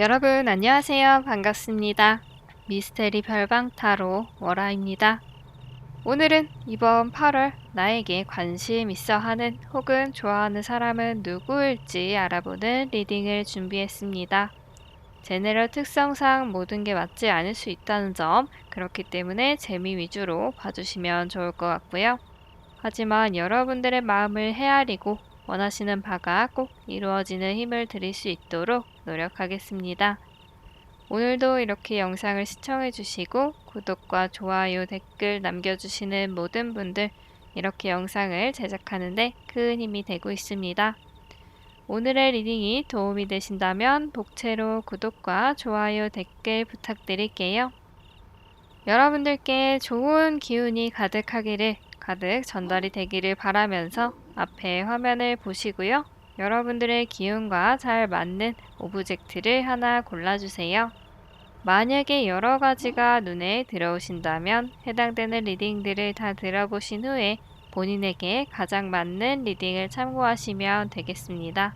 여러분 안녕하세요. 반갑습니다. 미스테리 별방 타로 월화입니다. 오늘은 이번 8월 나에게 관심 있어 하는 혹은 좋아하는 사람은 누구일지 알아보는 리딩을 준비했습니다. 제네럴 특성상 모든 게 맞지 않을 수 있다는 점, 그렇기 때문에 재미 위주로 봐주시면 좋을 것 같고요. 하지만 여러분들의 마음을 헤아리고 원하시는 바가 꼭 이루어지는 힘을 드릴 수 있도록 노력하겠습니다. 오늘도 이렇게 영상을 시청해주시고 구독과 좋아요, 댓글 남겨주시는 모든 분들, 이렇게 영상을 제작하는데 큰 힘이 되고 있습니다. 오늘의 리딩이 도움이 되신다면 복채로 구독과 좋아요, 댓글 부탁드릴게요. 여러분들께 좋은 기운이 가득하기를, 가득 전달이 되기를 바라면서 앞에 화면을 보시고요. 여러분들의 기운과 잘 맞는 오브젝트를 하나 골라주세요. 만약에 여러 가지가 눈에 들어오신다면 해당되는 리딩들을 다 들어보신 후에 본인에게 가장 맞는 리딩을 참고하시면 되겠습니다.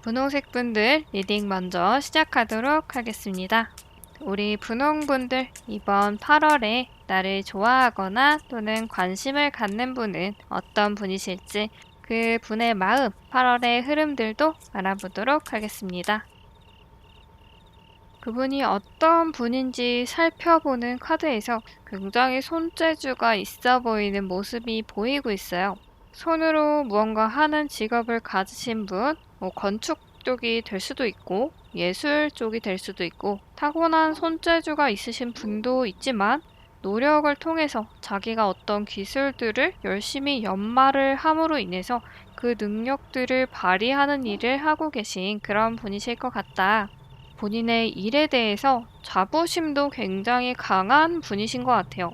분홍색 분들 리딩 먼저 시작하도록 하겠습니다. 우리 분홍분들, 이번 8월에 나를 좋아하거나 또는 관심을 갖는 분은 어떤 분이실지 그 분의 마음, 8월의 흐름들도 알아보도록 하겠습니다. 그분이 어떤 분인지 살펴보는 카드에서 굉장히 손재주가 있어 보이는 모습이 보이고 있어요. 손으로 무언가 하는 직업을 가지신 분, 건축 쪽이 될 수도 있고 예술 쪽이 될 수도 있고 타고난 손재주가 있으신 분도 있지만 노력을 통해서 자기가 어떤 기술들을 열심히 연마를 함으로 인해서 그 능력들을 발휘하는 일을 하고 계신 그런 분이실 것 같다. 본인의 일에 대해서 자부심도 굉장히 강한 분이신 것 같아요.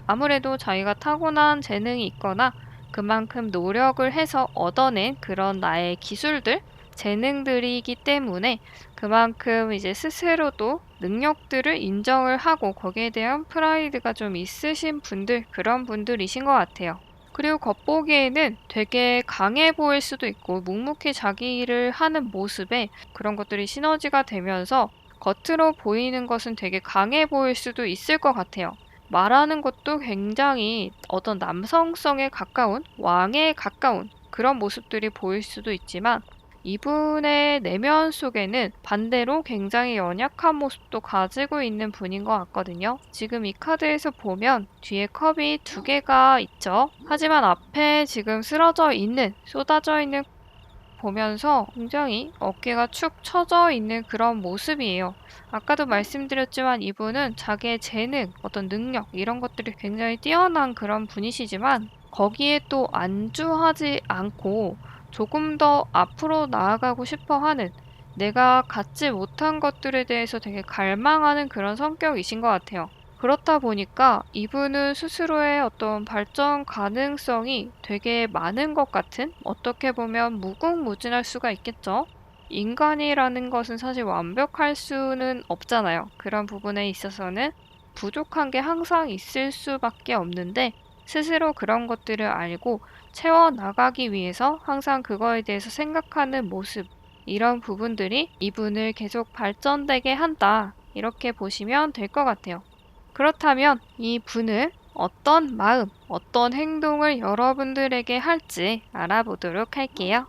아무래도 자기가 타고난 재능이 있거나 그만큼 노력을 해서 얻어낸 그런 나의 기술들, 재능들이기 때문에 그만큼 이제 스스로도 능력들을 인정을 하고 거기에 대한 프라이드가 좀 있으신 분들, 그런 분들이신 것 같아요. 그리고 겉보기에는 되게 강해 보일 수도 있고 묵묵히 자기 일을 하는 모습에 그런 것들이 시너지가 되면서 겉으로 보이는 것은 되게 강해 보일 수도 있을 것 같아요. 말하는 것도 굉장히 어떤 남성성에 가까운, 왕에 가까운 그런 모습들이 보일 수도 있지만 이분의 내면 속에는 반대로 굉장히 연약한 모습도 가지고 있는 분인 것 같거든요. 지금 이 카드에서 보면 뒤에 컵이 두 개가 있죠. 하지만 앞에 지금 쓰러져 있는, 쏟아져 있는 보면서 굉장히 어깨가 축 처져 있는 그런 모습이에요. 아까도 말씀드렸지만 이분은 자기의 재능, 어떤 능력 이런 것들이 굉장히 뛰어난 그런 분이시지만 거기에 또 안주하지 않고 조금 더 앞으로 나아가고 싶어 하는, 내가 갖지 못한 것들에 대해서 되게 갈망하는 그런 성격이신 것 같아요. 그렇다 보니까 이분은 스스로의 어떤 발전 가능성이 되게 많은 것 같은, 어떻게 보면 무궁무진할 수가 있겠죠. 인간이라는 것은 사실 완벽할 수는 없잖아요. 그런 부분에 있어서는 부족한 게 항상 있을 수밖에 없는데 스스로 그런 것들을 알고 채워나가기 위해서 항상 그거에 대해서 생각하는 모습, 이런 부분들이 이분을 계속 발전되게 한다. 이렇게 보시면 될 것 같아요. 그렇다면 이 분은 어떤 마음, 어떤 행동을 여러분들에게 할지 알아보도록 할게요.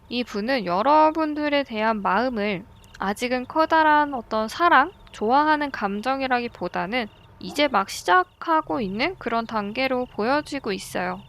이 분은 여러분들에 대한 마음을 아직은 커다란 어떤 사랑, 좋아하는 감정이라기보다는 이제 막 시작하고 있는 그런 단계로 보여지고 있어요.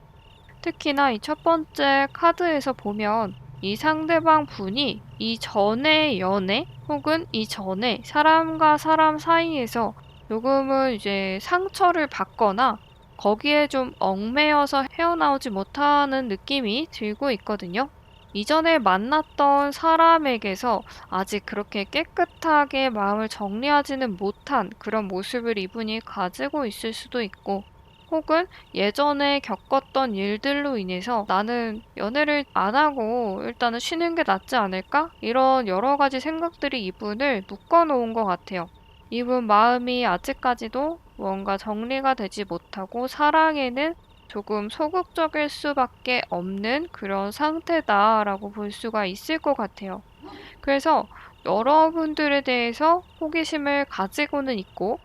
특히나 이 첫 번째 카드에서 보면 이 상대방 분이 이전의 연애 혹은 이전에 사람과 사람 사이에서 조금은 이제 상처를 받거나 거기에 좀 얽매여서 헤어나오지 못하는 느낌이 들고 있거든요. 이전에 만났던 사람에게서 아직 그렇게 깨끗하게 마음을 정리하지는 못한 그런 모습을 이분이 가지고 있을 수도 있고, 혹은 예전에 겪었던 일들로 인해서 나는 연애를 안 하고 일단은 쉬는 게 낫지 않을까? 이런 여러 가지 생각들이 이분을 묶어놓은 것 같아요. 이분 마음이 아직까지도 뭔가 정리가 되지 못하고 사랑에는 조금 소극적일 수밖에 없는 그런 상태다라고 볼 수가 있을 것 같아요. 그래서 여러분들에 대해서 호기심을 가지고는 있고,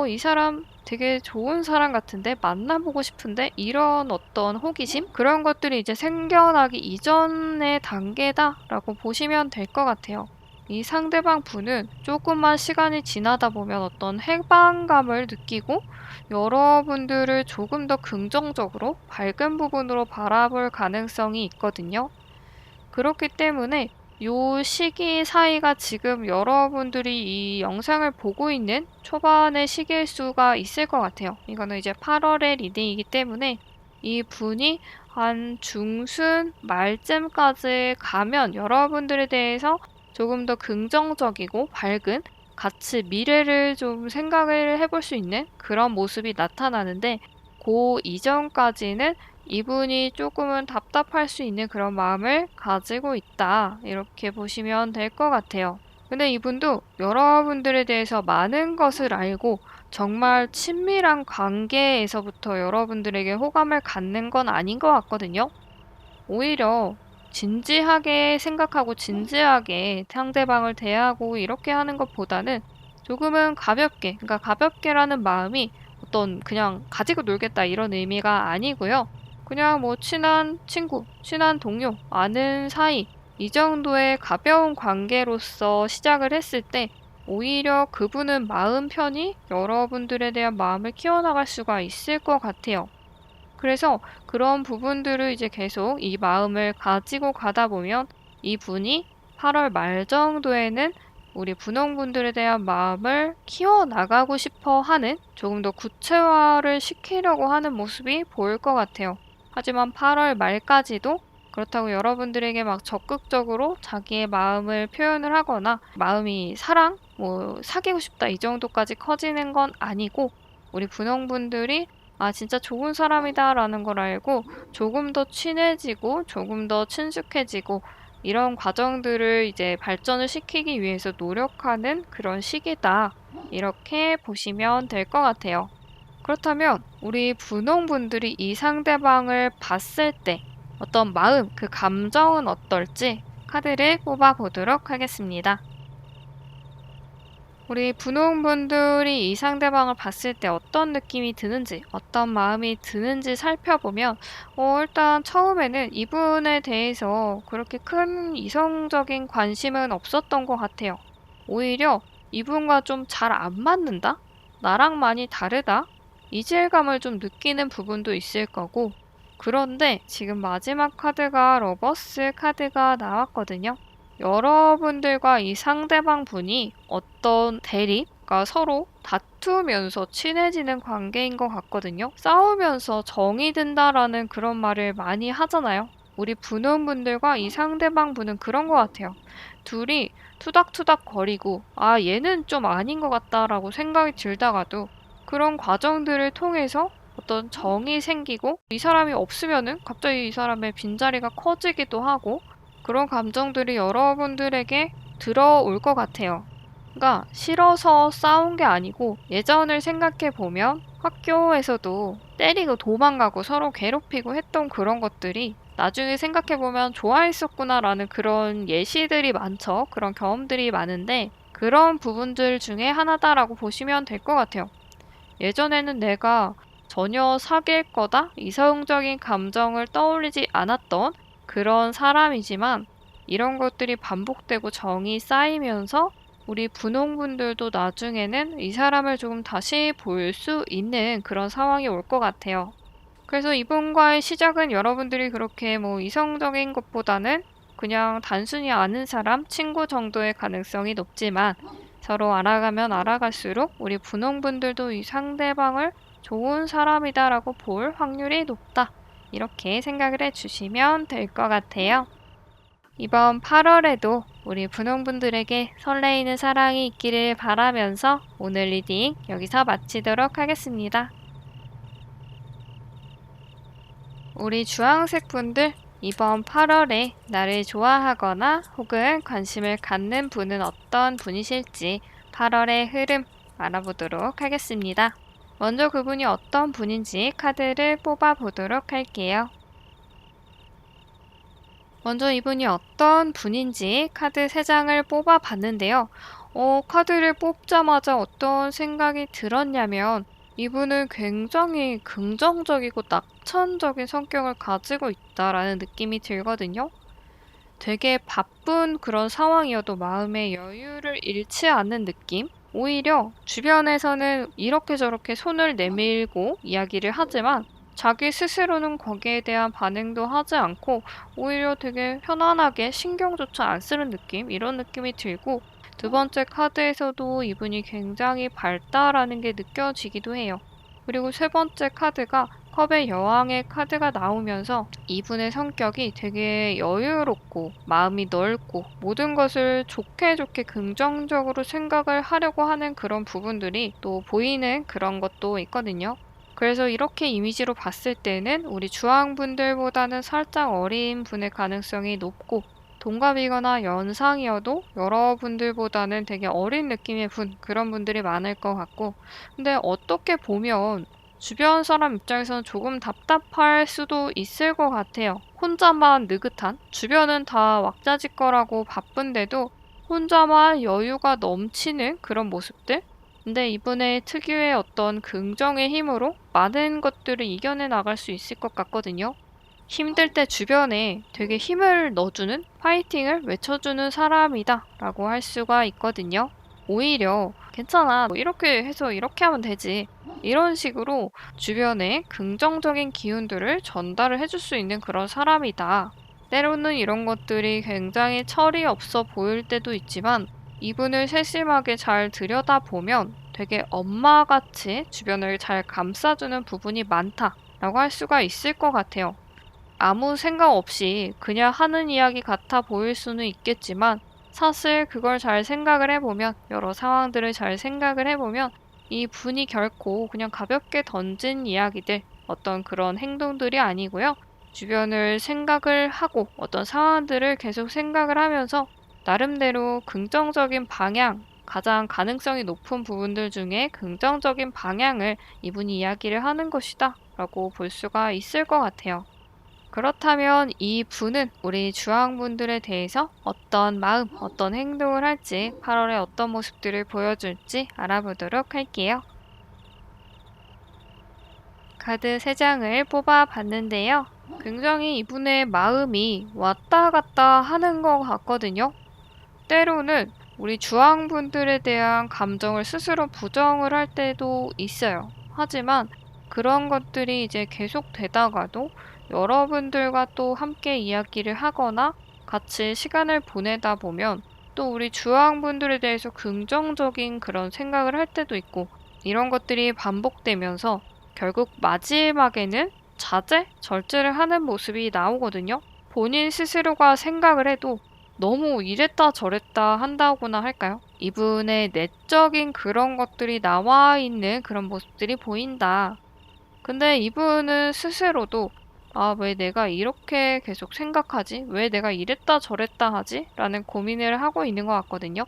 이 사람 되게 좋은 사람 같은데, 만나보고 싶은데, 이런 어떤 호기심? 그런 것들이 이제 생겨나기 이전의 단계다라고 보시면 될 것 같아요. 이 상대방 분은 조금만 시간이 지나다 보면 어떤 해방감을 느끼고, 여러분들을 조금 더 긍정적으로, 밝은 부분으로 바라볼 가능성이 있거든요. 그렇기 때문에 요 시기 사이가 지금 여러분들이 이 영상을 보고 있는 초반의 시기일 수가 있을 것 같아요. 이거는 이제 8월의 리딩이기 때문에 이 분이 한 중순 말쯤까지 가면 여러분들에 대해서 조금 더 긍정적이고 밝은 같이 미래를 좀 생각을 해볼 수 있는 그런 모습이 나타나는데 그 이전까지는 이분이 조금은 답답할 수 있는 그런 마음을 가지고 있다. 이렇게 보시면 될 것 같아요. 근데 이분도 여러분들에 대해서 많은 것을 알고 정말 친밀한 관계에서부터 여러분들에게 호감을 갖는 건 아닌 것 같거든요. 오히려 진지하게 생각하고 진지하게 상대방을 대하고 이렇게 하는 것보다는 조금은 가볍게, 그러니까 가볍게라는 마음이 어떤 그냥 가지고 놀겠다 이런 의미가 아니고요. 그냥 뭐 친한 친구, 친한 동료, 아는 사이, 이 정도의 가벼운 관계로서 시작을 했을 때 오히려 그분은 마음 편히 여러분들에 대한 마음을 키워나갈 수가 있을 것 같아요. 그래서 그런 부분들을 이제 계속 이 마음을 가지고 가다 보면 이분이 8월 말 정도에는 우리 분홍분들에 대한 마음을 키워나가고 싶어 하는 조금 더 구체화를 시키려고 하는 모습이 보일 것 같아요. 하지만 8월 말까지도 그렇다고 여러분들에게 막 적극적으로 자기의 마음을 표현을 하거나 마음이 사랑, 뭐 사귀고 싶다 이 정도까지 커지는 건 아니고 우리 분홍분들이 진짜 좋은 사람이다라는 걸 알고 조금 더 친해지고 조금 더 친숙해지고 이런 과정들을 이제 발전을 시키기 위해서 노력하는 그런 시기다. 이렇게 보시면 될 것 같아요. 그렇다면 우리 분홍분들이 이 상대방을 봤을 때 어떤 마음, 그 감정은 어떨지 카드를 뽑아보도록 하겠습니다. 우리 분홍분들이 이 상대방을 봤을 때 어떤 느낌이 드는지, 어떤 마음이 드는지 살펴보면, 일단 처음에는 이분에 대해서 그렇게 큰 이성적인 관심은 없었던 것 같아요. 오히려 이분과 좀 잘 안 맞는다? 나랑 많이 다르다? 이질감을 좀 느끼는 부분도 있을 거고, 그런데 지금 마지막 카드가 러버스 카드가 나왔거든요. 여러분들과 이 상대방 분이 어떤 대립, 그러니까 서로 다투면서 친해지는 관계인 것 같거든요. 싸우면서 정이 든다라는 그런 말을 많이 하잖아요. 우리 분원분들과 이 상대방 분은 그런 것 같아요. 둘이 투닥투닥 거리고, 얘는 좀 아닌 것 같다라고 생각이 들다가도 그런 과정들을 통해서 어떤 정이 생기고, 이 사람이 없으면은 갑자기 이 사람의 빈자리가 커지기도 하고, 그런 감정들이 여러분들에게 들어올 것 같아요. 그러니까 싫어서 싸운 게 아니고 예전을 생각해 보면 학교에서도 때리고 도망가고 서로 괴롭히고 했던 그런 것들이 나중에 생각해 보면 좋아했었구나라는 그런 예시들이 많죠. 그런 경험들이 많은데 그런 부분들 중에 하나다라고 보시면 될 것 같아요. 예전에는 내가 전혀 사귈 거다? 이성적인 감정을 떠올리지 않았던 그런 사람이지만 이런 것들이 반복되고 정이 쌓이면서 우리 분홍분들도 나중에는 이 사람을 조금 다시 볼 수 있는 그런 상황이 올 것 같아요. 그래서 이분과의 시작은 여러분들이 그렇게 뭐 이성적인 것보다는 그냥 단순히 아는 사람, 친구 정도의 가능성이 높지만 서로 알아가면 알아갈수록 우리 분홍분들도 이 상대방을 좋은 사람이다라고 볼 확률이 높다. 이렇게 생각을 해주시면 될 것 같아요. 이번 8월에도 우리 분홍분들에게 설레이는 사랑이 있기를 바라면서 오늘 리딩 여기서 마치도록 하겠습니다. 우리 주황색 분들 이번 8월에 나를 좋아하거나 혹은 관심을 갖는 분은 어떤 분이실지 8월의 흐름 알아보도록 하겠습니다. 먼저 그분이 어떤 분인지 카드를 뽑아보도록 할게요. 먼저 이분이 어떤 분인지 카드 3장을 뽑아봤는데요. 카드를 뽑자마자 어떤 생각이 들었냐면 이분은 굉장히 긍정적이고 낙천적인 성격을 가지고 있다라는 느낌이 들거든요. 되게 바쁜 그런 상황이어도 마음의 여유를 잃지 않는 느낌? 오히려 주변에서는 이렇게 저렇게 손을 내밀고 이야기를 하지만 자기 스스로는 거기에 대한 반응도 하지 않고 오히려 되게 편안하게 신경조차 안 쓰는 느낌? 이런 느낌이 들고 두 번째 카드에서도 이분이 굉장히 밝다라는 게 느껴지기도 해요. 그리고 세 번째 카드가 컵의 여왕의 카드가 나오면서 이분의 성격이 되게 여유롭고 마음이 넓고 모든 것을 좋게 좋게 긍정적으로 생각을 하려고 하는 그런 부분들이 또 보이는 그런 것도 있거든요. 그래서 이렇게 이미지로 봤을 때는 우리 주황분들보다는 살짝 어린 분의 가능성이 높고 동갑이거나 연상이어도 여러분들보다는 되게 어린 느낌의 분, 그런 분들이 많을 것 같고 근데 어떻게 보면 주변 사람 입장에서는 조금 답답할 수도 있을 것 같아요. 혼자만 느긋한? 주변은 다 왁자지껄하고 바쁜데도 혼자만 여유가 넘치는 그런 모습들? 근데 이분의 특유의 어떤 긍정의 힘으로 많은 것들을 이겨내 나갈 수 있을 것 같거든요. 힘들 때 주변에 되게 힘을 넣어주는, 파이팅을 외쳐주는 사람이다 라고 할 수가 있거든요. 오히려 괜찮아, 뭐 이렇게 해서 이렇게 하면 되지. 이런 식으로 주변에 긍정적인 기운들을 전달을 해줄 수 있는 그런 사람이다. 때로는 이런 것들이 굉장히 철이 없어 보일 때도 있지만 이분을 세심하게 잘 들여다보면 되게 엄마같이 주변을 잘 감싸주는 부분이 많다라고 할 수가 있을 것 같아요. 아무 생각 없이 그냥 하는 이야기 같아 보일 수는 있겠지만 사실 그걸 잘 생각을 해보면 여러 상황들을 잘 생각을 해보면 이 분이 결코 그냥 가볍게 던진 이야기들 어떤 그런 행동들이 아니고요. 주변을 생각을 하고 어떤 상황들을 계속 생각을 하면서 나름대로 긍정적인 방향, 가장 가능성이 높은 부분들 중에 긍정적인 방향을 이분이 이야기를 하는 것이다 라고 볼 수가 있을 것 같아요. 그렇다면 이 분은 우리 주황분들에 대해서 어떤 마음, 어떤 행동을 할지, 8월에 어떤 모습들을 보여줄지 알아보도록 할게요. 카드 3장을 뽑아봤는데요. 굉장히 이분의 마음이 왔다 갔다 하는 것 같거든요. 때로는 우리 주황분들에 대한 감정을 스스로 부정을 할 때도 있어요. 하지만 그런 것들이 이제 계속 되다가도 여러분들과 또 함께 이야기를 하거나 같이 시간을 보내다 보면 또 우리 주황분들에 대해서 긍정적인 그런 생각을 할 때도 있고 이런 것들이 반복되면서 결국 마지막에는 자제, 절제를 하는 모습이 나오거든요. 본인 스스로가 생각을 해도 너무 이랬다 저랬다 한다고나 할까요? 이분의 내적인 그런 것들이 나와 있는 그런 모습들이 보인다. 근데 이분은 스스로도 왜 내가 이렇게 계속 생각하지? 왜 내가 이랬다 저랬다 하지? 라는 고민을 하고 있는 것 같거든요.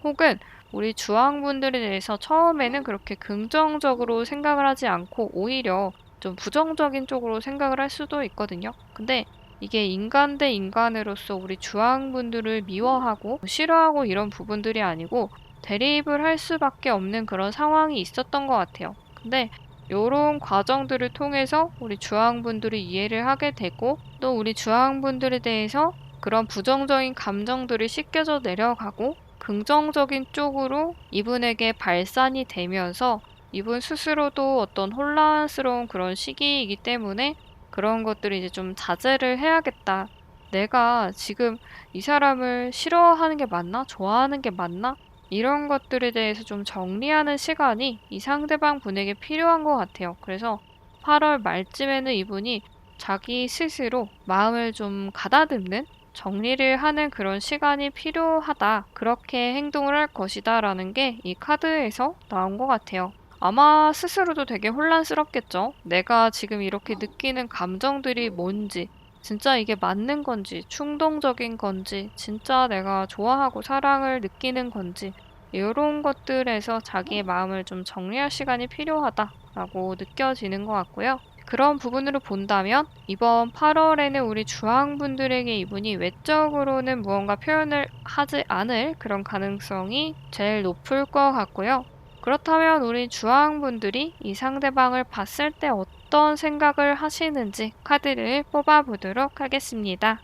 혹은 우리 주황분들에 대해서 처음에는 그렇게 긍정적으로 생각을 하지 않고 오히려 좀 부정적인 쪽으로 생각을 할 수도 있거든요. 근데 이게 인간 대 인간으로서 우리 주황분들을 미워하고 싫어하고 이런 부분들이 아니고 대립을 할 수밖에 없는 그런 상황이 있었던 것 같아요. 근데 요런 과정들을 통해서 우리 주황분들이 이해를 하게 되고 또 우리 주황분들에 대해서 그런 부정적인 감정들이 씻겨져 내려가고 긍정적인 쪽으로 이분에게 발산이 되면서 이분 스스로도 어떤 혼란스러운 그런 시기이기 때문에 그런 것들을 이제 좀 자제를 해야겠다. 내가 지금 이 사람을 싫어하는 게 맞나? 좋아하는 게 맞나? 이런 것들에 대해서 좀 정리하는 시간이 이 상대방 분에게 필요한 것 같아요. 그래서 8월 말쯤에는 이분이 자기 스스로 마음을 좀 가다듬는 정리를 하는 그런 시간이 필요하다. 그렇게 행동을 할 것이다. 라는 게 이 카드에서 나온 것 같아요. 아마 스스로도 되게 혼란스럽겠죠. 내가 지금 이렇게 느끼는 감정들이 뭔지, 진짜 이게 맞는 건지, 충동적인 건지, 진짜 내가 좋아하고 사랑을 느끼는 건지, 이런 것들에서 자기의 마음을 좀 정리할 시간이 필요하다라고 느껴지는 것 같고요. 그런 부분으로 본다면 이번 8월에는 우리 주황분들에게 이분이 외적으로는 무언가 표현을 하지 않을 그런 가능성이 제일 높을 것 같고요. 그렇다면 우리 주황분들이 이 상대방을 봤을 때 어떤 생각을 하시는지 카드를 뽑아보도록 하겠습니다.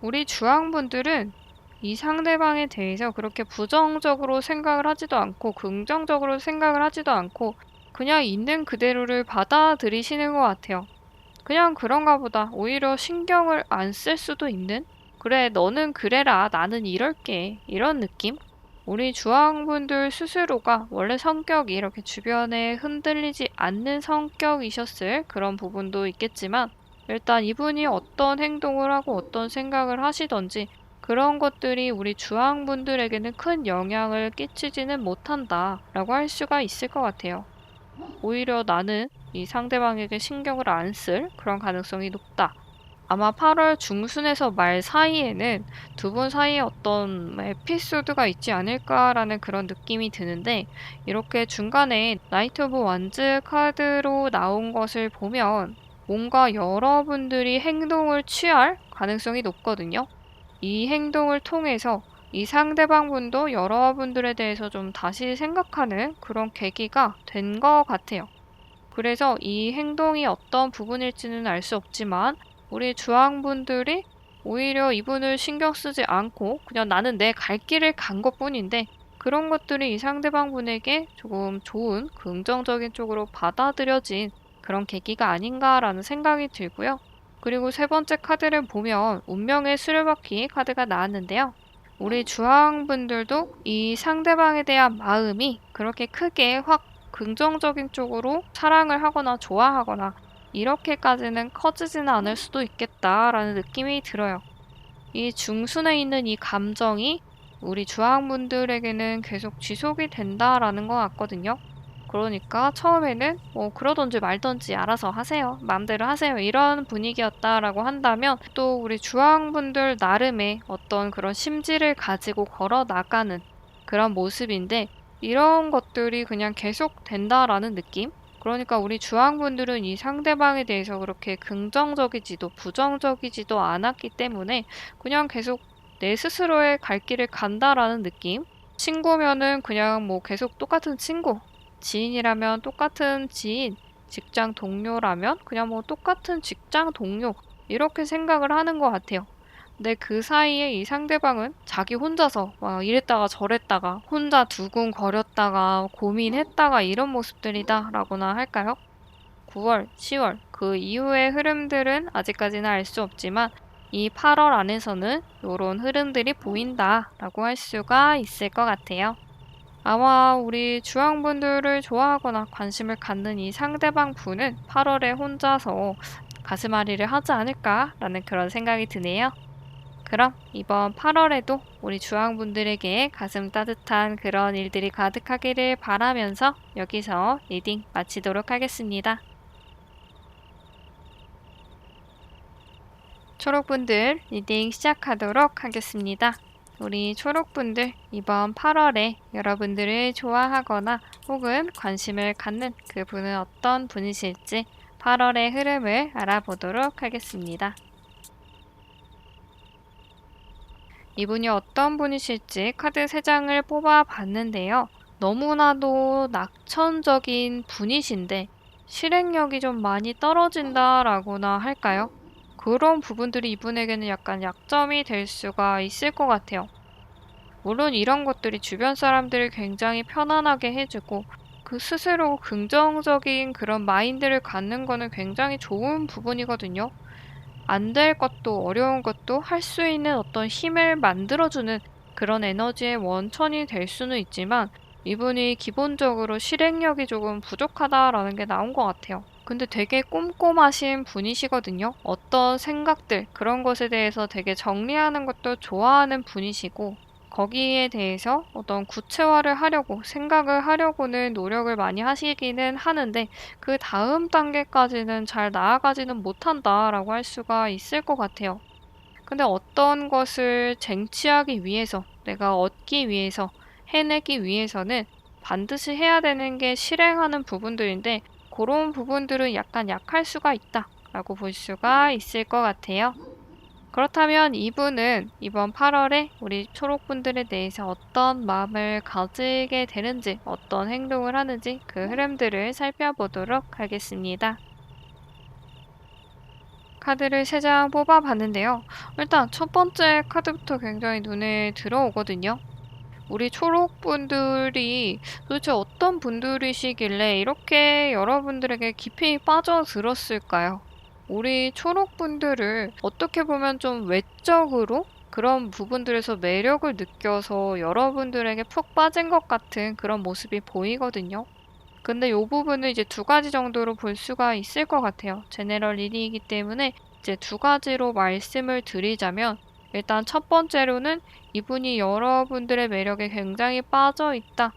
우리 주황분들은 이 상대방에 대해서 그렇게 부정적으로 생각을 하지도 않고 긍정적으로 생각을 하지도 않고 그냥 있는 그대로를 받아들이시는 것 같아요. 그냥 그런가 보다. 오히려 신경을 안 쓸 수도 있는? 그래, 너는 그래라. 나는 이럴게. 이런 느낌? 우리 주황분들 스스로가 원래 성격이 이렇게 주변에 흔들리지 않는 성격이셨을 그런 부분도 있겠지만 일단 이분이 어떤 행동을 하고 어떤 생각을 하시던지 그런 것들이 우리 주황분들에게는 큰 영향을 끼치지는 못한다라고 할 수가 있을 것 같아요. 오히려 나는 이 상대방에게 신경을 안 쓸 그런 가능성이 높다. 아마 8월 중순에서 말 사이에는 두 분 사이에 어떤 에피소드가 있지 않을까라는 그런 느낌이 드는데 이렇게 중간에 나이트 오브 완즈 카드로 나온 것을 보면 뭔가 여러분들이 행동을 취할 가능성이 높거든요. 이 행동을 통해서 이 상대방 분도 여러분들에 대해서 좀 다시 생각하는 그런 계기가 된 것 같아요. 그래서 이 행동이 어떤 부분일지는 알 수 없지만 우리 주황분들이 오히려 이분을 신경 쓰지 않고 그냥 나는 내 갈 길을 간 것뿐인데 그런 것들이 이 상대방 분에게 조금 좋은 긍정적인 쪽으로 받아들여진 그런 계기가 아닌가라는 생각이 들고요. 그리고 세 번째 카드를 보면 운명의 수레바퀴 카드가 나왔는데요. 우리 주황분들도 이 상대방에 대한 마음이 그렇게 크게 확 긍정적인 쪽으로 사랑을 하거나 좋아하거나 이렇게까지는 커지지는 않을 수도 있겠다라는 느낌이 들어요. 이 중순에 있는 이 감정이 우리 주황분들에게는 계속 지속이 된다라는 것 같거든요. 그러니까 처음에는 뭐 그러던지 말던지 알아서 하세요. 마음대로 하세요. 이런 분위기였다라고 한다면 또 우리 주황분들 나름의 어떤 그런 심지를 가지고 걸어 나가는 그런 모습인데 이런 것들이 그냥 계속 된다라는 느낌? 그러니까 우리 주황분들은 이 상대방에 대해서 그렇게 긍정적이지도 부정적이지도 않았기 때문에 그냥 계속 내 스스로의 갈 길을 간다라는 느낌? 친구면은 그냥 뭐 계속 똑같은 친구, 지인이라면 똑같은 지인, 직장 동료라면 그냥 뭐 똑같은 직장 동료, 이렇게 생각을 하는 것 같아요. 근데 그 사이에 이 상대방은 자기 혼자서 막 이랬다가 저랬다가 혼자 두근거렸다가 고민했다가 이런 모습들이다라고나 할까요? 9월, 10월 그 이후의 흐름들은 아직까지는 알 수 없지만 이 8월 안에서는 이런 흐름들이 보인다라고 할 수가 있을 것 같아요. 아마 우리 주황분들을 좋아하거나 관심을 갖는 이 상대방 분은 8월에 혼자서 가슴앓이를 하지 않을까라는 그런 생각이 드네요. 그럼 이번 8월에도 우리 주황분들에게 가슴 따뜻한 그런 일들이 가득하기를 바라면서 여기서 리딩 마치도록 하겠습니다. 초록분들 리딩 시작하도록 하겠습니다. 우리 초록분들 이번 8월에 여러분들을 좋아하거나 혹은 관심을 갖는 그분은 어떤 분이실지 8월의 흐름을 알아보도록 하겠습니다. 이분이 어떤 분이실지 카드 3장을 뽑아봤는데요. 너무나도 낙천적인 분이신데 실행력이 좀 많이 떨어진다라고나 할까요? 그런 부분들이 이분에게는 약간 약점이 될 수가 있을 것 같아요. 물론 이런 것들이 주변 사람들을 굉장히 편안하게 해주고 그 스스로 긍정적인 그런 마인드를 갖는 거는 굉장히 좋은 부분이거든요. 안 될 것도 어려운 것도 할 수 있는 어떤 힘을 만들어주는 그런 에너지의 원천이 될 수는 있지만 이분이 기본적으로 실행력이 조금 부족하다라는 게 나온 것 같아요. 근데 되게 꼼꼼하신 분이시거든요. 어떤 생각들, 그런 것에 대해서 되게 정리하는 것도 좋아하는 분이시고 거기에 대해서 어떤 구체화를 하려고 생각을 하려고는 노력을 많이 하시기는 하는데 그 다음 단계까지는 잘 나아가지는 못한다라고 할 수가 있을 것 같아요. 근데 어떤 것을 쟁취하기 위해서 내가 얻기 위해서, 해내기 위해서는 반드시 해야 되는 게 실행하는 부분들인데 그런 부분들은 약간 약할 수가 있다라고 볼 수가 있을 것 같아요. 그렇다면 이분은 이번 8월에 우리 초록분들에 대해서 어떤 마음을 가지게 되는지, 어떤 행동을 하는지 그 흐름들을 살펴보도록 하겠습니다. 카드를 3장 뽑아봤는데요. 일단 첫 번째 카드부터 굉장히 눈에 들어오거든요. 우리 초록분들이 도대체 어떤 분들이시길래 이렇게 여러분들에게 깊이 빠져들었을까요? 우리 초록분들을 어떻게 보면 좀 외적으로 그런 부분들에서 매력을 느껴서 여러분들에게 푹 빠진 것 같은 그런 모습이 보이거든요. 근데 이 부분은 이제 두 가지 정도로 볼 수가 있을 것 같아요. 제네럴 리딩이기 때문에 이제 두 가지로 말씀을 드리자면 일단 첫 번째로는 이분이 여러분들의 매력에 굉장히 빠져 있다.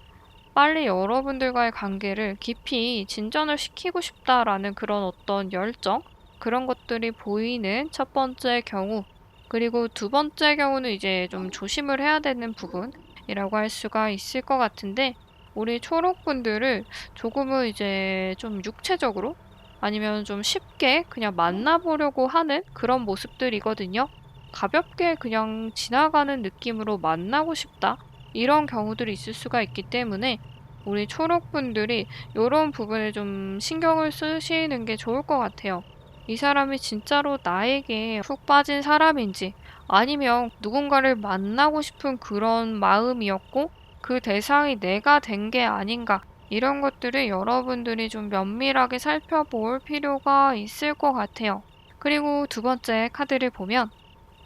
빨리 여러분들과의 관계를 깊이 진전을 시키고 싶다라는 그런 어떤 열정, 그런 것들이 보이는 첫 번째 경우. 그리고 두 번째 경우는 이제 좀 조심을 해야 되는 부분이라고 할 수가 있을 것 같은데, 우리 초록분들을 조금은 이제 좀 육체적으로 아니면 좀 쉽게 그냥 만나보려고 하는 그런 모습들이거든요. 가볍게 그냥 지나가는 느낌으로 만나고 싶다. 이런 경우들이 있을 수가 있기 때문에 우리 초록분들이 이런 부분에 좀 신경을 쓰시는 게 좋을 것 같아요. 이 사람이 진짜로 나에게 푹 빠진 사람인지 아니면 누군가를 만나고 싶은 그런 마음이었고 그 대상이 내가 된 게 아닌가, 이런 것들을 여러분들이 좀 면밀하게 살펴볼 필요가 있을 것 같아요. 그리고 두 번째 카드를 보면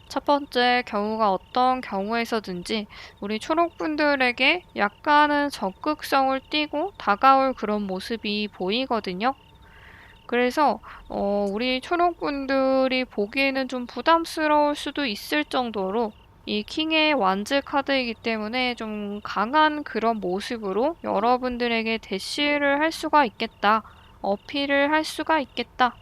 첫 번째 경우가 어떤 경우에서든지 우리 초록분들에게 약간은 적극성을 띠고 다가올 그런 모습이 보이거든요. 그래서 우리 초록분들이 보기에는 좀 부담스러울 수도 있을 정도로 이 킹의 완즈 카드이기 때문에 좀 강한 그런 모습으로 여러분들에게 대시를 할 수가 있겠다. 어필을 할 수가 있겠다.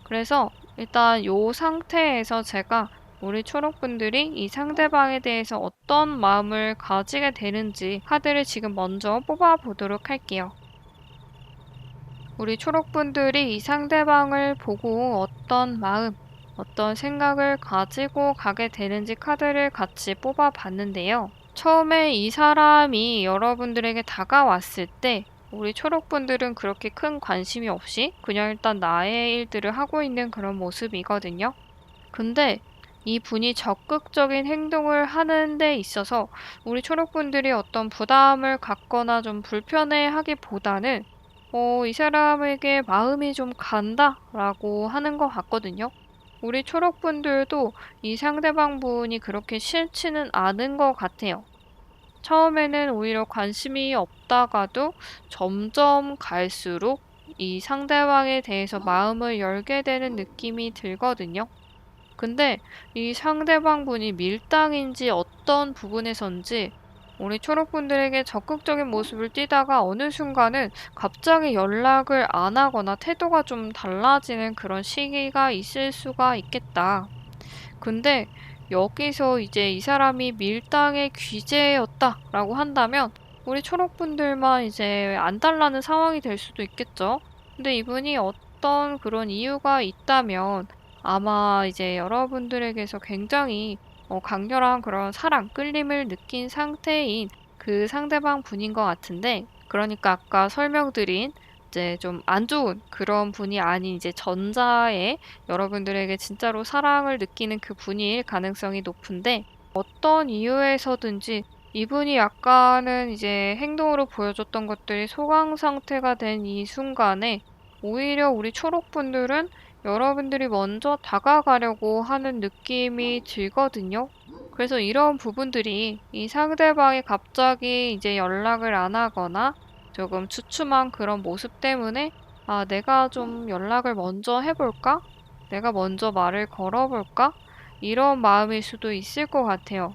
그래서 일단 이 상태에서 제가 우리 초록분들이 이 상대방에 대해서 어떤 마음을 가지게 되는지 카드를 지금 먼저 뽑아보도록 할게요. 우리 초록분들이 이 상대방을 보고 어떤 마음, 어떤 생각을 가지고 가게 되는지 카드를 같이 뽑아봤는데요. 처음에 이 사람이 여러분들에게 다가왔을 때 우리 초록분들은 그렇게 큰 관심이 없이 그냥 일단 나의 일들을 하고 있는 그런 모습이거든요. 근데 이 분이 적극적인 행동을 하는 데 있어서 우리 초록분들이 어떤 부담을 갖거나 좀 불편해하기보다는 이 사람에게 마음이 좀 간다라고 하는 것 같거든요. 우리 초록분들도 이 상대방 분이 그렇게 싫지는 않은 것 같아요. 처음에는 오히려 관심이 없다가도 점점 갈수록 이 상대방에 대해서 마음을 열게 되는 느낌이 들거든요. 근데 이 상대방 분이 밀당인지 어떤 부분에선지 우리 초록분들에게 적극적인 모습을 띠다가 어느 순간은 갑자기 연락을 안 하거나 태도가 좀 달라지는 그런 시기가 있을 수가 있겠다. 근데 여기서 이제 이 사람이 밀당의 귀재였다라고 한다면 우리 초록분들만 이제 안 달라는 상황이 될 수도 있겠죠. 근데 이분이 어떤 그런 이유가 있다면 아마 이제 여러분들에게서 굉장히 강렬한 그런 사랑, 끌림을 느낀 상태인 그 상대방 분인 것 같은데, 그러니까 아까 설명드린 이제 좀 안 좋은 그런 분이 아닌 이제 전자의 여러분들에게 진짜로 사랑을 느끼는 그 분일 가능성이 높은데, 어떤 이유에서든지 이분이 약간은 이제 행동으로 보여줬던 것들이 소강 상태가 된 이 순간에 오히려 우리 초록분들은 여러분들이 먼저 다가가려고 하는 느낌이 들거든요. 그래서 이런 부분들이 이 상대방이 갑자기 이제 연락을 안 하거나 조금 주춤한 그런 모습 때문에 아, 내가 좀 연락을 먼저 해볼까? 내가 먼저 말을 걸어볼까? 이런 마음일 수도 있을 것 같아요.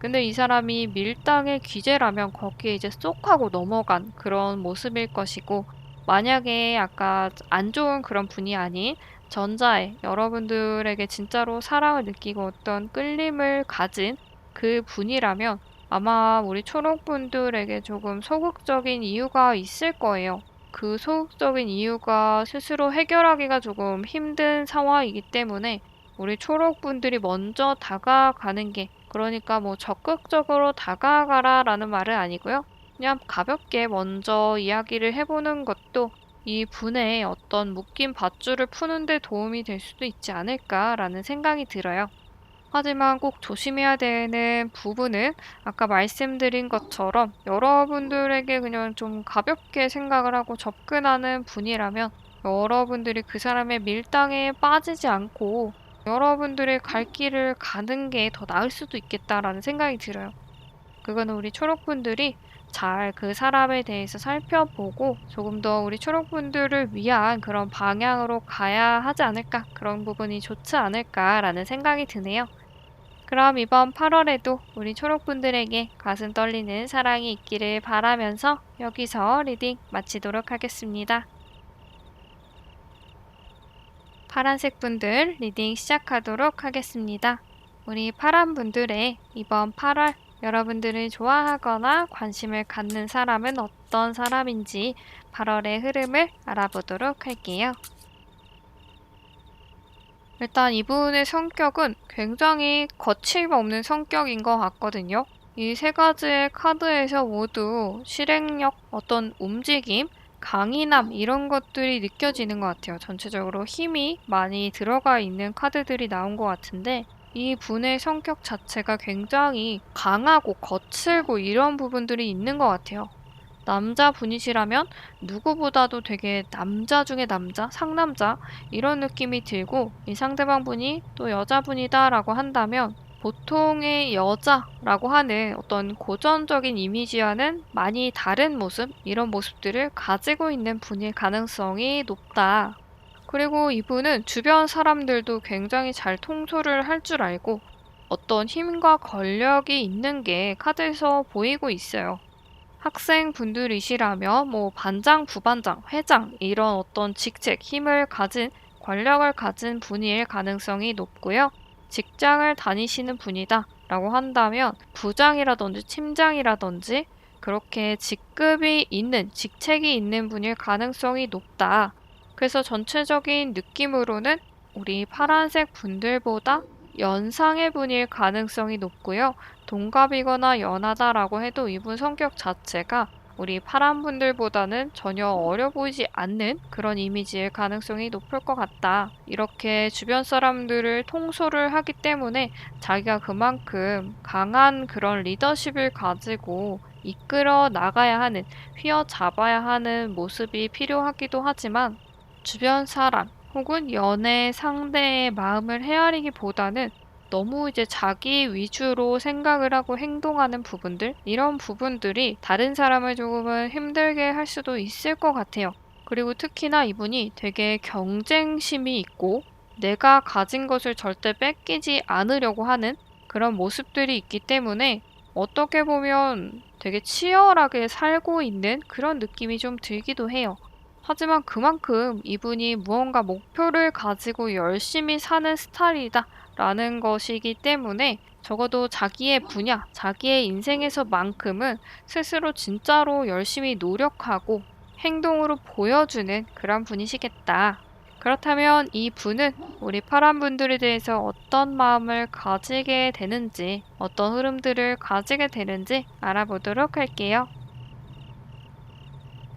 근데 이 사람이 밀당의 귀재라면 거기에 이제 쏙 하고 넘어간 그런 모습일 것이고, 만약에 아까 안 좋은 그런 분이 아닌 전자의 여러분들에게 진짜로 사랑을 느끼고 어떤 끌림을 가진 그 분이라면 아마 우리 초록분들에게 조금 소극적인 이유가 있을 거예요. 그 소극적인 이유가 스스로 해결하기가 조금 힘든 상황이기 때문에 우리 초록분들이 먼저 다가가는 게, 그러니까 뭐 적극적으로 다가가라라는 말은 아니고요. 그냥 가볍게 먼저 이야기를 해보는 것도 이 분의 어떤 묶인 밧줄을 푸는 데 도움이 될 수도 있지 않을까라는 생각이 들어요. 하지만 꼭 조심해야 되는 부분은 아까 말씀드린 것처럼 여러분들에게 그냥 좀 가볍게 생각을 하고 접근하는 분이라면 여러분들이 그 사람의 밀당에 빠지지 않고 여러분들의 갈 길을 가는 게 더 나을 수도 있겠다라는 생각이 들어요. 그거는 우리 초록분들이 잘 그 사람에 대해서 살펴보고 조금 더 우리 초록분들을 위한 그런 방향으로 가야 하지 않을까, 그런 부분이 좋지 않을까라는 생각이 드네요. 그럼 이번 8월에도 우리 초록분들에게 가슴 떨리는 사랑이 있기를 바라면서 여기서 리딩 마치도록 하겠습니다. 파란색 분들 리딩 시작하도록 하겠습니다. 우리 파란 분들의 이번 8월 여러분들을 좋아하거나 관심을 갖는 사람은 어떤 사람인지 8월의 흐름을 알아보도록 할게요. 일단 이분의 성격은 굉장히 거침없는 성격인 것 같거든요. 이 세 가지의 카드에서 모두 실행력, 어떤 움직임, 강인함 이런 것들이 느껴지는 것 같아요. 전체적으로 힘이 많이 들어가 있는 카드들이 나온 것 같은데 이 분의 성격 자체가 굉장히 강하고 거칠고 이런 부분들이 있는 것 같아요. 남자분이시라면 누구보다도 되게 남자 중에 남자, 상남자 이런 느낌이 들고 이 상대방 분이 또 여자분이다라고 한다면 보통의 여자라고 하는 어떤 고전적인 이미지와는 많이 다른 모습, 이런 모습들을 가지고 있는 분일 가능성이 높다. 그리고 이분은 주변 사람들도 굉장히 잘 통솔을 할 줄 알고 어떤 힘과 권력이 있는 게 카드에서 보이고 있어요. 학생분들이시라면 뭐 반장, 부반장, 회장 이런 어떤 직책, 힘을 가진 권력을 가진 분일 가능성이 높고요. 직장을 다니시는 분이다 라고 한다면 부장이라든지 팀장이라든지 그렇게 직급이 있는, 직책이 있는 분일 가능성이 높다. 그래서 전체적인 느낌으로는 우리 파란색 분들보다 연상의 분일 가능성이 높고요. 동갑이거나 연하다라고 해도 이분 성격 자체가 우리 파란 분들보다는 전혀 어려 보이지 않는 그런 이미지일 가능성이 높을 것 같다. 이렇게 주변 사람들을 통솔을 하기 때문에 자기가 그만큼 강한 그런 리더십을 가지고 이끌어 나가야 하는, 휘어잡아야 하는 모습이 필요하기도 하지만 주변 사람 혹은 연애 상대의 마음을 헤아리기보다는 너무 이제 자기 위주로 생각을 하고 행동하는 부분들, 이런 부분들이 다른 사람을 조금은 힘들게 할 수도 있을 것 같아요. 그리고 특히나 이분이 되게 경쟁심이 있고 내가 가진 것을 절대 뺏기지 않으려고 하는 그런 모습들이 있기 때문에 어떻게 보면 되게 치열하게 살고 있는 그런 느낌이 좀 들기도 해요. 하지만 그만큼 이분이 무언가 목표를 가지고 열심히 사는 스타일이다 라는 것이기 때문에 적어도 자기의 분야, 자기의 인생에서만큼은 스스로 진짜로 열심히 노력하고 행동으로 보여주는 그런 분이시겠다. 그렇다면 이 분은 우리 파란 분들에 대해서 어떤 마음을 가지게 되는지, 어떤 흐름들을 가지게 되는지 알아보도록 할게요.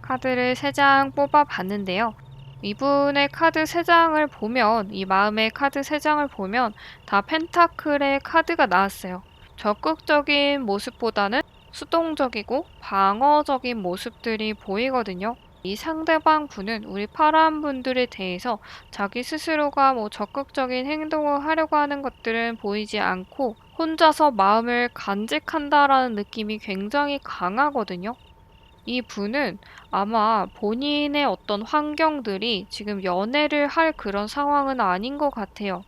카드를 3장 뽑아봤는데요. 이분의 카드 3장을 보면, 이 마음의 카드 3장을 보면 다 펜타클의 카드가 나왔어요. 적극적인 모습보다는 수동적이고 방어적인 모습들이 보이거든요. 이 상대방 분은 우리 파란 분들에 대해서 자기 스스로가 뭐 적극적인 행동을 하려고 하는 것들은 보이지 않고 혼자서 마음을 간직한다라는 느낌이 굉장히 강하거든요. 이 분은 아마 본인의 어떤 환경들이 지금 연애를 할 그런 상황은 아닌 것 같아요.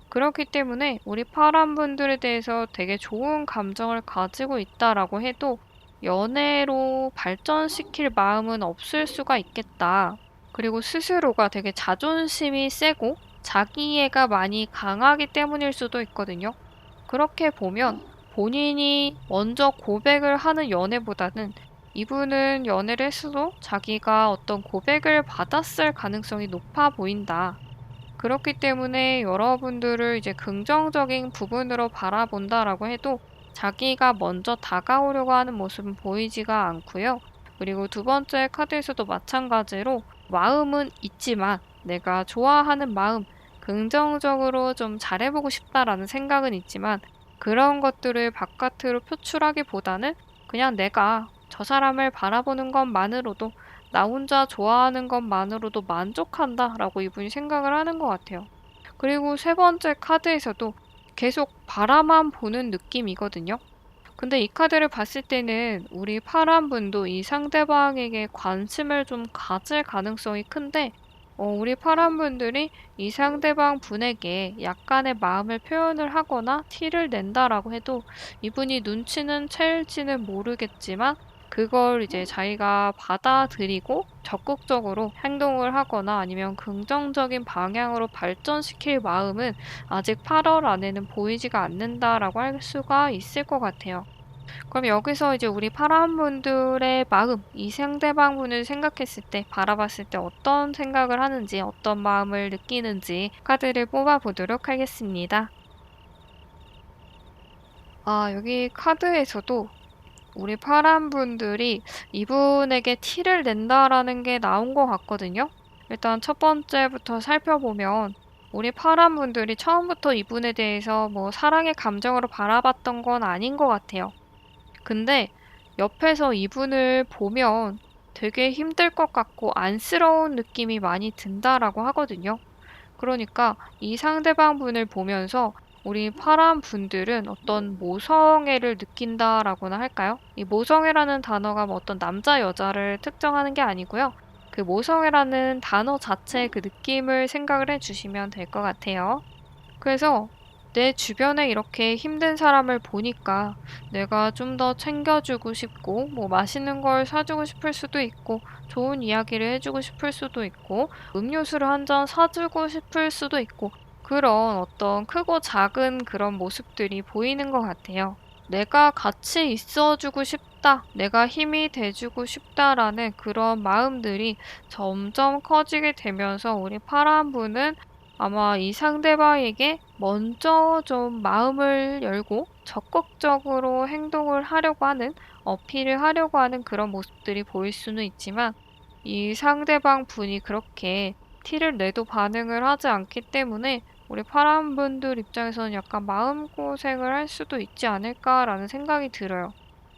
그렇기 때문에 우리 파란 분들에 대해서 되게 좋은 감정을 가지고 있다라고 해도 연애로 발전시킬 마음은 없을 수가 있겠다. 그리고 스스로가 되게 자존심이 세고 자기애가 많이 강하기 때문일 수도 있거든요. 그렇게 보면 본인이 먼저 고백을 하는 연애보다는 이분은 연애를 했어도 자기가 어떤 고백을 받았을 가능성이 높아 보인다. 그렇기 때문에 여러분들을 이제 긍정적인 부분으로 바라본다라고 해도 자기가 먼저 다가오려고 하는 모습은 보이지가 않고요. 그리고 두 번째 카드에서도 마찬가지로 마음은 있지만 내가 좋아하는 마음, 긍정적으로 좀 잘해보고 싶다라는 생각은 있지만 그런 것들을 바깥으로 표출하기보다는 그냥 내가 저 사람을 바라보는 것만으로도 나 혼자 좋아하는 것만으로도 만족한다라고 이분이 생각을 하는 것 같아요. 그리고 세 번째 카드에서도 계속 바라만 보는 느낌이거든요. 근데 이 카드를 봤을 때는 우리 파란 분도 이 상대방에게 관심을 좀 가질 가능성이 큰데, 우리 파란 분들이 이 상대방 분에게 약간의 마음을 표현을 하거나 티를 낸다라고 해도 이분이 눈치는 채일지는 모르겠지만 그걸 이제 자기가 받아들이고 적극적으로 행동을 하거나 아니면 긍정적인 방향으로 발전시킬 마음은 아직 8월 안에는 보이지가 않는다라고 할 수가 있을 것 같아요. 그럼 여기서 이제 우리 파란분들의 마음, 이 상대방 분을 생각했을 때, 바라봤을 때 어떤 생각을 하는지, 어떤 마음을 느끼는지 카드를 뽑아보도록 하겠습니다. 여기 카드에서도 우리 파란분들이 이분에게 티를 낸다라는 게 나온 것 같거든요. 일단 첫 번째부터 살펴보면 우리 파란분들이 처음부터 이분에 대해서 뭐 사랑의 감정으로 바라봤던 건 아닌 것 같아요. 근데 옆에서 이분을 보면 되게 힘들 것 같고 안쓰러운 느낌이 많이 든다라고 하거든요. 그러니까 이 상대방 분을 보면서 우리 파란 분들은 어떤 모성애를 느낀다라고나 할까요? 이 모성애라는 단어가 뭐 어떤 남자, 여자를 특정하는 게 아니고요. 그 모성애라는 단어 자체의 그 느낌을 생각을 해주시면 될 것 같아요. 그래서 내 주변에 이렇게 힘든 사람을 보니까 내가 좀 더 챙겨주고 싶고, 뭐 맛있는 걸 사주고 싶을 수도 있고, 좋은 이야기를 해주고 싶을 수도 있고, 음료수를 한 잔 사주고 싶을 수도 있고, 그런 어떤 크고 작은 그런 모습들이 보이는 것 같아요. 내가 같이 있어주고 싶다, 내가 힘이 돼주고 싶다라는 그런 마음들이 점점 커지게 되면서 우리 파란 분은 아마 이 상대방에게 먼저 좀 마음을 열고 적극적으로 행동을 하려고 하는, 어필을 하려고 하는 그런 모습들이 보일 수는 있지만 이 상대방 분이 그렇게 티를 내도 반응을 하지 않기 때문에 우리 파란 분들 입장에서는 약간 마음고생을 할 수도 있지 않을까라는 생각이 들어요.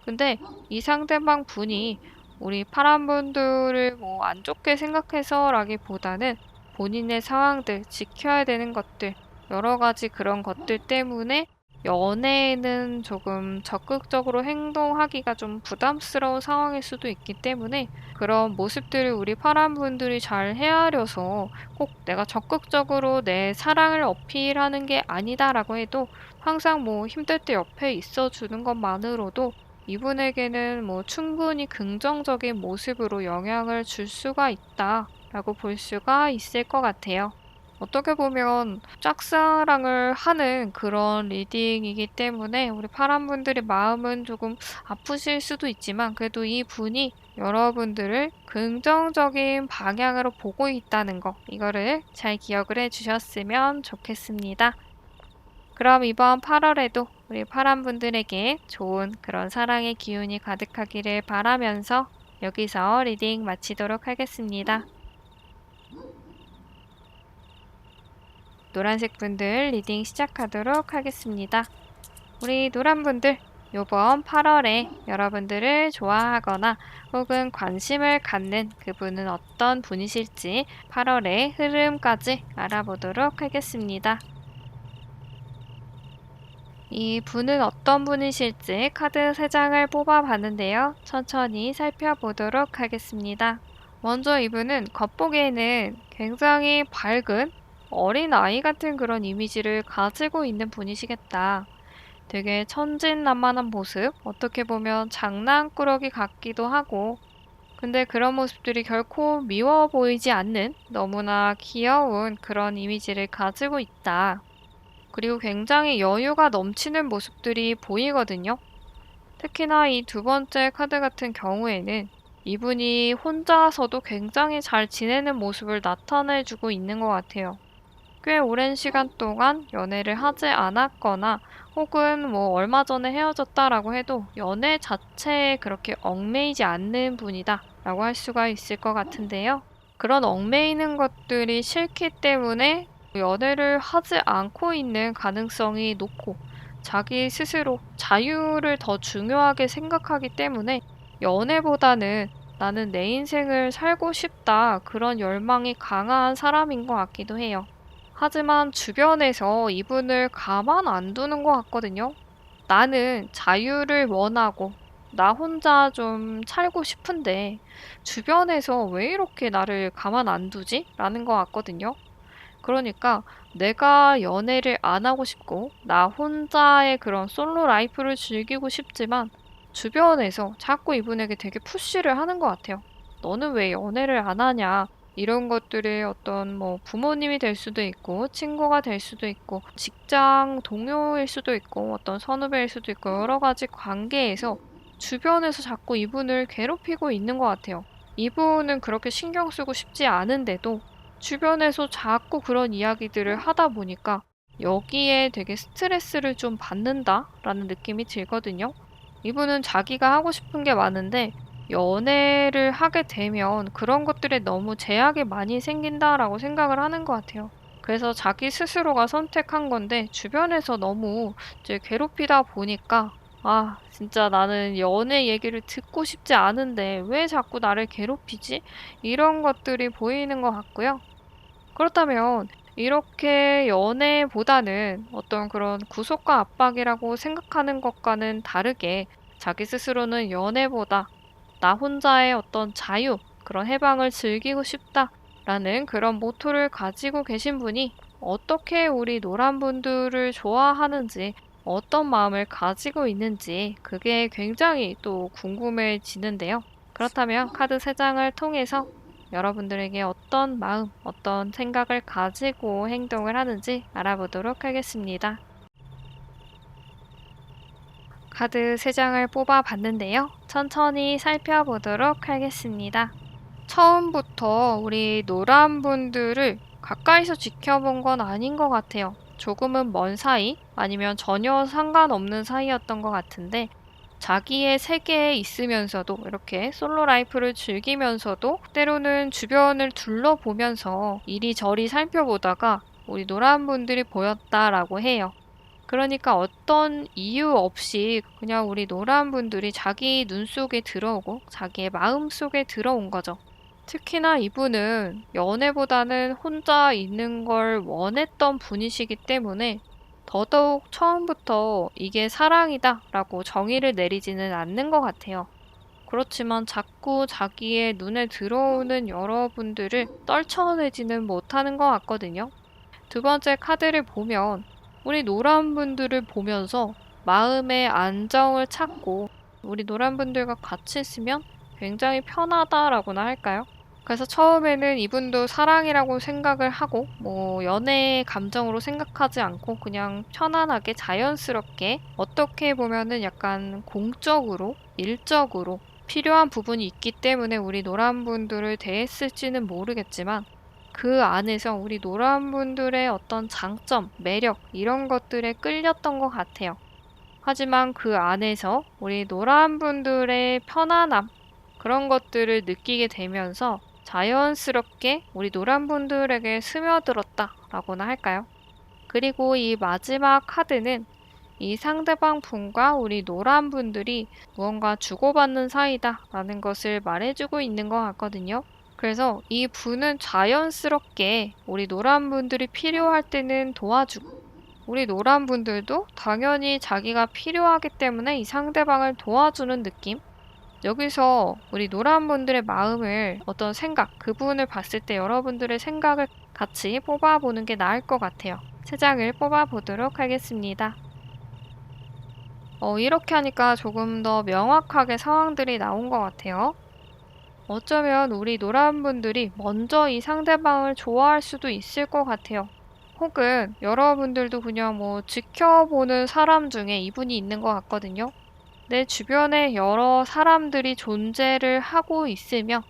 근데 이 상대방 분이 우리 파란 분들을 뭐 안 좋게 생각해서라기보다는 본인의 상황들, 지켜야 되는 것들, 여러 가지 그런 것들 때문에 연애에는 조금 적극적으로 행동하기가 좀 부담스러운 상황일 수도 있기 때문에 그런 모습들을 우리 파란 분들이 잘 헤아려서 꼭 내가 적극적으로 내 사랑을 어필하는 게 아니다라고 해도 항상 뭐 힘들 때 옆에 있어 주는 것만으로도 이분에게는 뭐 충분히 긍정적인 모습으로 영향을 줄 수가 있다라고 볼 수가 있을 것 같아요. 어떻게 보면 짝사랑을 하는 그런 리딩이기 때문에 우리 파란 분들의 마음은 조금 아프실 수도 있지만 그래도 이 분이 여러분들을 긍정적인 방향으로 보고 있다는 거, 이거를 잘 기억을 해 주셨으면 좋겠습니다. 그럼 이번 8월에도 우리 파란 분들에게 좋은 그런 사랑의 기운이 가득하기를 바라면서 여기서 리딩 마치도록 하겠습니다. 노란색 분들 리딩 시작하도록 하겠습니다. 우리 노란 분들, 요번 8월에 여러분들을 좋아하거나 혹은 관심을 갖는 그분은 어떤 분이실지 8월의 흐름까지 알아보도록 하겠습니다. 이 분은 어떤 분이실지 카드 3장을 뽑아봤는데요. 천천히 살펴보도록 하겠습니다. 먼저 이분은 겉보기에는 굉장히 밝은 어린 아이 같은 그런 이미지를 가지고 있는 분이시겠다. 되게 천진난만한 모습, 어떻게 보면 장난꾸러기 같기도 하고, 근데 그런 모습들이 결코 미워 보이지 않는 너무나 귀여운 그런 이미지를 가지고 있다. 그리고 굉장히 여유가 넘치는 모습들이 보이거든요. 특히나 이 두 번째 카드 같은 경우에는 이분이 혼자서도 굉장히 잘 지내는 모습을 나타내주고 있는 것 같아요. 꽤 오랜 시간 동안 연애를 하지 않았거나 혹은 뭐 얼마 전에 헤어졌다라고 해도 연애 자체에 그렇게 얽매이지 않는 분이다 라고 할 수가 있을 것 같은데요. 그런 얽매이는 것들이 싫기 때문에 연애를 하지 않고 있는 가능성이 높고 자기 스스로 자유를 더 중요하게 생각하기 때문에 연애보다는 나는 내 인생을 살고 싶다 그런 열망이 강한 사람인 것 같기도 해요. 하지만 주변에서 이분을 가만 안 두는 것 같거든요. 나는 자유를 원하고 나 혼자 좀 살고 싶은데 주변에서 왜 이렇게 나를 가만 안 두지? 라는 것 같거든요. 그러니까 내가 연애를 안 하고 싶고 나 혼자의 그런 솔로 라이프를 즐기고 싶지만 주변에서 자꾸 이분에게 되게 푸시를 하는 것 같아요. 너는 왜 연애를 안 하냐? 이런 것들을 어떤 뭐 부모님이 될 수도 있고 친구가 될 수도 있고 직장 동료일 수도 있고 어떤 선후배일 수도 있고 여러 가지 관계에서 주변에서 자꾸 이분을 괴롭히고 있는 것 같아요. 이분은 그렇게 신경 쓰고 싶지 않은데도 주변에서 자꾸 그런 이야기들을 하다 보니까 여기에 되게 스트레스를 좀 받는다라는 느낌이 들거든요. 이분은 자기가 하고 싶은 게 많은데 연애를 하게 되면 그런 것들에 너무 제약이 많이 생긴다라고 생각을 하는 것 같아요. 그래서 자기 스스로가 선택한 건데 주변에서 너무 이제 괴롭히다 보니까 아, 진짜 나는 연애 얘기를 듣고 싶지 않은데 왜 자꾸 나를 괴롭히지? 이런 것들이 보이는 것 같고요. 그렇다면 이렇게 연애보다는 어떤 그런 구속과 압박이라고 생각하는 것과는 다르게 자기 스스로는 연애보다 나 혼자의 어떤 자유, 그런 해방을 즐기고 싶다라는 그런 모토를 가지고 계신 분이 어떻게 우리 노란 분들을 좋아하는지, 어떤 마음을 가지고 있는지 그게 굉장히 또 궁금해지는데요. 그렇다면 카드 3장을 통해서 여러분들에게 어떤 마음, 어떤 생각을 가지고 행동을 하는지 알아보도록 하겠습니다. 카드 3장을 뽑아 봤는데요. 천천히 살펴보도록 하겠습니다. 처음부터 우리 노란 분들을 가까이서 지켜본 건 아닌 것 같아요. 조금은 먼 사이, 아니면 전혀 상관없는 사이였던 것 같은데, 자기의 세계에 있으면서도 이렇게 솔로 라이프를 즐기면서도 때로는 주변을 둘러보면서 이리저리 살펴보다가 우리 노란 분들이 보였다라고 해요. 그러니까 어떤 이유 없이 그냥 우리 노란 분들이 자기 눈 속에 들어오고 자기의 마음 속에 들어온 거죠. 특히나 이분은 연애보다는 혼자 있는 걸 원했던 분이시기 때문에 더더욱 처음부터 이게 사랑이다 라고 정의를 내리지는 않는 것 같아요. 그렇지만 자꾸 자기의 눈에 들어오는 여러분들을 떨쳐내지는 못하는 것 같거든요. 두 번째 카드를 보면 우리 노란 분들을 보면서 마음의 안정을 찾고 우리 노란 분들과 같이 있으면 굉장히 편하다라고나 할까요? 그래서 처음에는 이분도 사랑이라고 생각을 하고 뭐 연애의 감정으로 생각하지 않고 그냥 편안하게 자연스럽게 어떻게 보면은 약간 공적으로 일적으로 필요한 부분이 있기 때문에 우리 노란 분들을 대했을지는 모르겠지만 그 안에서 우리 노란 분들의 어떤 장점, 매력 이런 것들에 끌렸던 것 같아요. 하지만 그 안에서 우리 노란 분들의 편안함 그런 것들을 느끼게 되면서 자연스럽게 우리 노란 분들에게 스며들었다라고나 할까요? 그리고 이 마지막 카드는 이 상대방 분과 우리 노란 분들이 무언가 주고받는 사이다라는 것을 말해주고 있는 것 같거든요. 그래서 이 분은 자연스럽게 우리 노란 분들이 필요할 때는 도와주고 우리 노란 분들도 당연히 자기가 필요하기 때문에 이 상대방을 도와주는 느낌? 여기서 우리 노란 분들의 마음을 어떤 생각, 그분을 봤을 때 여러분들의 생각을 같이 뽑아보는 게 나을 것 같아요. 3장을 뽑아보도록 하겠습니다. 이렇게 하니까 조금 더 명확하게 상황들이 나온 것 같아요. 어쩌면 우리 노란 분들이 먼저 이 상대방을 좋아할 수도 있을 것 같아요. 혹은 여러분들도 그냥 뭐 지켜보는 사람 중에 이분이 있는 것 같거든요. 내 주변에 여러 사람들이 존재를 하고 있으며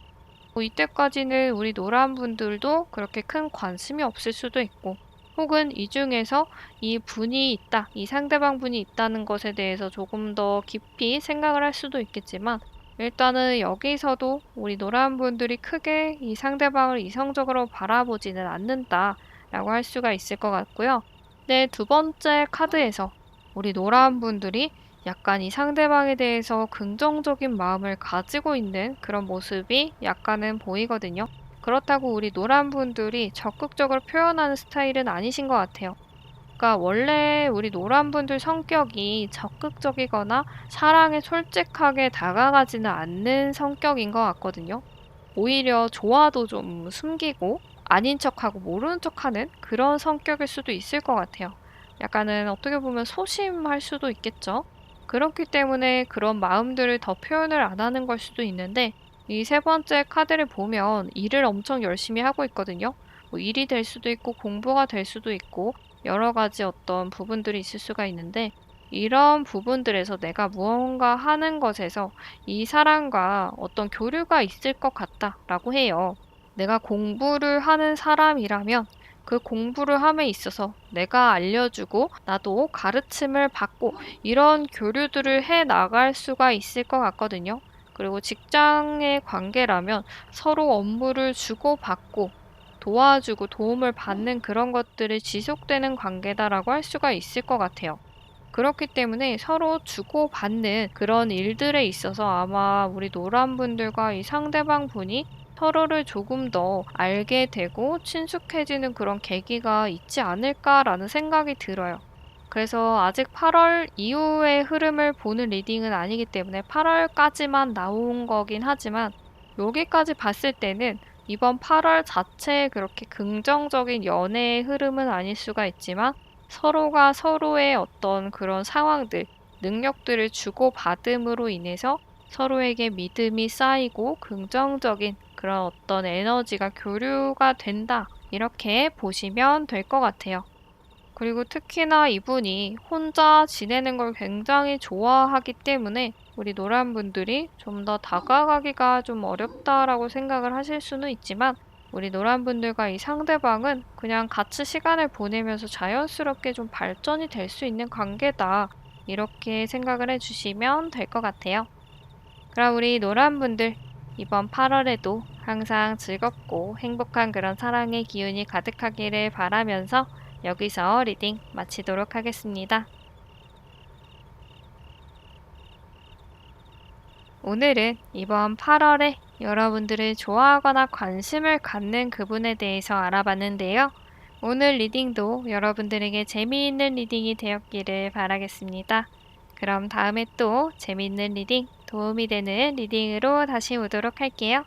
뭐 이때까지는 우리 노란 분들도 그렇게 큰 관심이 없을 수도 있고 혹은 이 중에서 이 분이 있다, 이 상대방 분이 있다는 것에 대해서 조금 더 깊이 생각을 할 수도 있겠지만 일단은 여기서도 우리 노란 분들이 크게 이 상대방을 이성적으로 바라보지는 않는다라고 할 수가 있을 것 같고요. 네, 두 번째 카드에서 우리 노란 분들이 약간 이 상대방에 대해서 긍정적인 마음을 가지고 있는 그런 모습이 약간은 보이거든요. 그렇다고 우리 노란 분들이 적극적으로 표현하는 스타일은 아니신 것 같아요. 그러니까 원래 우리 노란 분들 성격이 적극적이거나 사랑에 솔직하게 다가가지는 않는 성격인 것 같거든요. 오히려 좋아도 좀 숨기고 아닌 척하고 모르는 척하는 그런 성격일 수도 있을 것 같아요. 약간은 어떻게 보면 소심할 수도 있겠죠. 그렇기 때문에 그런 마음들을 더 표현을 안 하는 걸 수도 있는데 이 세 번째 카드를 보면 일을 엄청 열심히 하고 있거든요. 뭐 일이 될 수도 있고 공부가 될 수도 있고 여러 가지 어떤 부분들이 있을 수가 있는데 이런 부분들에서 내가 무언가 하는 것에서 이 사람과 어떤 교류가 있을 것 같다라고 해요. 내가 공부를 하는 사람이라면 그 공부를 함에 있어서 내가 알려주고 나도 가르침을 받고 이런 교류들을 해 나갈 수가 있을 것 같거든요. 그리고 직장의 관계라면 서로 업무를 주고받고 도와주고 도움을 받는 그런 것들이 지속되는 관계다라고 할 수가 있을 것 같아요. 그렇기 때문에 서로 주고받는 그런 일들에 있어서 아마 우리 노란 분들과 이 상대방 분이 서로를 조금 더 알게 되고 친숙해지는 그런 계기가 있지 않을까라는 생각이 들어요. 그래서 아직 8월 이후의 흐름을 보는 리딩은 아니기 때문에 8월까지만 나온 거긴 하지만 여기까지 봤을 때는 이번 8월 자체에 그렇게 긍정적인 연애의 흐름은 아닐 수가 있지만 서로가 서로의 어떤 그런 상황들, 능력들을 주고받음으로 인해서 서로에게 믿음이 쌓이고 긍정적인 그런 어떤 에너지가 교류가 된다. 이렇게 보시면 될 것 같아요. 그리고 특히나 이분이 혼자 지내는 걸 굉장히 좋아하기 때문에 우리 노란 분들이 좀 더 다가가기가 좀 어렵다라고 생각을 하실 수는 있지만 우리 노란 분들과 이 상대방은 그냥 같이 시간을 보내면서 자연스럽게 좀 발전이 될 수 있는 관계다. 이렇게 생각을 해주시면 될 것 같아요. 그럼 우리 노란 분들 이번 8월에도 항상 즐겁고 행복한 그런 사랑의 기운이 가득하기를 바라면서 여기서 리딩 마치도록 하겠습니다. 오늘은 이번 8월에 여러분들을 좋아하거나 관심을 갖는 그분에 대해서 알아봤는데요. 오늘 리딩도 여러분들에게 재미있는 리딩이 되었기를 바라겠습니다. 그럼 다음에 또 재미있는 리딩, 도움이 되는 리딩으로 다시 오도록 할게요.